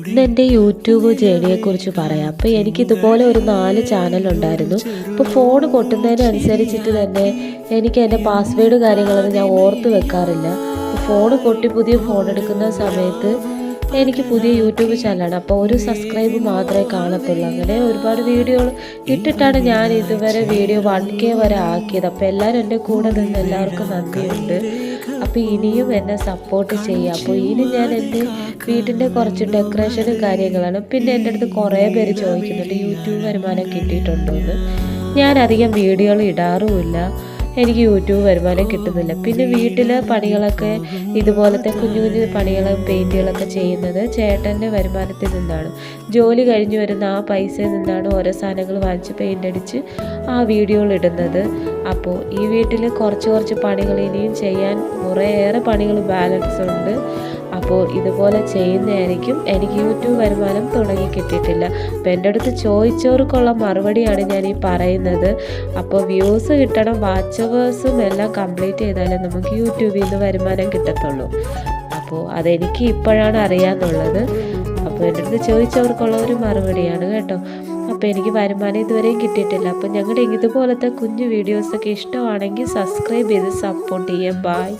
ഇന്ന് എൻ്റെ യൂട്യൂബ് ജേണിയെക്കുറിച്ച് പറയാം. അപ്പോൾ എനിക്കിതുപോലെ ഒരു 4 ചാനലുണ്ടായിരുന്നു. അപ്പോൾ ഫോൺ പൊട്ടുന്നതിനനുസരിച്ചിട്ട് തന്നെ എനിക്ക് എൻ്റെ പാസ്വേഡ് കാര്യങ്ങളൊന്നും ഞാൻ ഓർത്ത് വെക്കാറില്ല. അപ്പോൾ ഫോൺ പൊട്ടി പുതിയ ഫോൺ എടുക്കുന്ന സമയത്ത് എനിക്ക് പുതിയ യൂട്യൂബ് ചാനലാണ്. അപ്പോൾ ഒരു സബ്സ്ക്രൈബ് മാത്രമേ കാണത്തുള്ളൂ. അങ്ങനെ ഒരുപാട് വീഡിയോകൾ ഇട്ടിട്ടാണ് ഞാൻ ഇതുവരെ വീഡിയോ 1K വരെ ആക്കിയത്. അപ്പോൾ എല്ലാവരും എൻ്റെ കൂടെ നിന്ന് എല്ലാവർക്കും നന്ദിയുണ്ട്. അപ്പോൾ ഇനിയും എന്നെ സപ്പോർട്ട് ചെയ്യുക. അപ്പോൾ ഇനി ഞാൻ എൻ്റെ വീട്ടിൻ്റെ കുറച്ച് ഡെക്കറേഷനും കാര്യങ്ങളാണ്. പിന്നെ എൻ്റെ അടുത്ത് കുറേ പേര് ചോദിക്കുന്നുണ്ട് യൂട്യൂബ് വരുമാനം കിട്ടിയിട്ടുണ്ടോ എന്ന്. ഞാൻ അധികം വീഡിയോകൾ ഇടാറുമില്ല. എനിക്ക് യൂട്യൂബ് വരുമാനം കിട്ടുന്നില്ല. പിന്നെ വീട്ടിലെ പണികളൊക്കെ ഇതുപോലത്തെ കുഞ്ഞു കുഞ്ഞു പണികളും പെയിൻറ്റുകളൊക്കെ ചെയ്യുന്നത് ചേട്ടൻ്റെ വരുമാനത്തിൽ നിന്നാണ്. ജോലി കഴിഞ്ഞ് വരുന്ന ആ പൈസയിൽ നിന്നാണ് ഓരോ സാധനങ്ങൾ വാങ്ങിച്ച് പെയിൻ്റ് അടിച്ച് ആ വീഡിയോകൾ ഇടുന്നത്. അപ്പോൾ ഈ വീട്ടിൽ കുറച്ച് പണികൾ ഇനിയും ചെയ്യാൻ കുറേയേറെ പണികൾ ബാലൻസ് ഉണ്ട്. അപ്പോൾ ഇതുപോലെ ചെയ്യുന്നതായിരിക്കും. എനിക്ക് യൂട്യൂബ് വരുമാനം തുടങ്ങി കിട്ടിയിട്ടില്ല. അപ്പോൾ എൻ്റെ അടുത്ത് ചോദിച്ചവർക്കുള്ള മറുപടിയാണ് ഞാൻ ഈ പറയുന്നത്. അപ്പോൾ വ്യൂസ് കിട്ടണം, വാച്ചവേഴ്സും എല്ലാം കംപ്ലീറ്റ് ചെയ്താലേ നമുക്ക് യൂട്യൂബിൽ നിന്ന് വരുമാനം കിട്ടത്തുള്ളൂ. അപ്പോൾ അതെനിക്ക് ഇപ്പോഴാണ് അറിയാമെന്നുള്ളത്. അപ്പോൾ എൻ്റെ അടുത്ത് ചോദിച്ചവർക്കുള്ള ഒരു മറുപടിയാണ് കേട്ടോ. അപ്പോൾ എനിക്ക് വരുമാനം ഇതുവരെയും കിട്ടിയിട്ടില്ല. അപ്പോൾ ഞങ്ങളുടെ ഇതുപോലത്തെ കുഞ്ഞു വീഡിയോസൊക്കെ ഇഷ്ടമാണെങ്കിൽ സബ്സ്ക്രൈബ് ചെയ്ത് സപ്പോർട്ട് ചെയ്യാം. ബൈ.